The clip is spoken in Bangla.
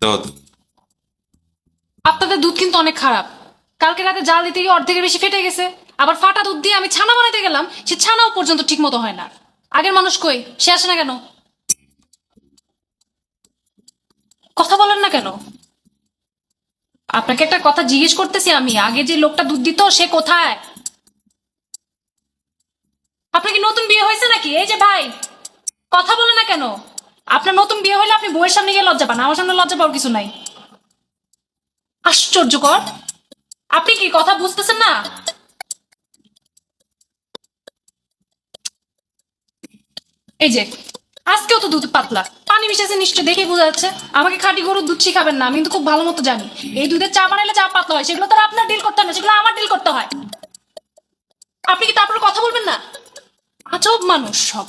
দুধ। আপনাদের দুধ কিন্তু অনেক খারাপ। কালকে রাতে জাল দিতে গিয়ে অর্ধেকের বেশি ফেটে গেছে। আবার ফাটা দুধ দিয়ে আমি ছানা বানাইতে গেলাম, সে ছানাও পর্যন্ত ঠিক মতো হয় না। আগের মানুষ কই, সে আসে না কেন? কথা বলেন না কেন? আপনাকে একটা কথা জিজ্ঞেস করতেছি আমি, আগে যে লোকটা দুধ দিত সে কোথায়? আপনার কি নতুন বিয়ে হয়েছে নাকি? এই যে ভাই, কথা বলে না কেন? আপনার নতুন বিয়ে হলে আপনি বউয়ের সামনে গিয়ে লজ্জা পান, আমার সামনে লজ্জা পাওয়ার কিছু নাই। আশ্চর্যকর, আপনি কি কথা বুঝতেছেন না? এই যে আজকেও তো দুধ পাতলা, পানি মিশাছে নিশ্চয়, দেখে বোঝা যাচ্ছে। আমাকে খাঁটি গরুর দুধ শিখাবেন না, আমি কিন্তু খুব ভালো মতো জানি এই দুধের চা বানাইলে চা পাতলা হয়, সেগুলো তো আর আপনার ডিল করতে হয় না, সেগুলো আমার ডিল করতে হয়। আপনি কি তারপর কথা বলবেন না? আজব মানুষ সব।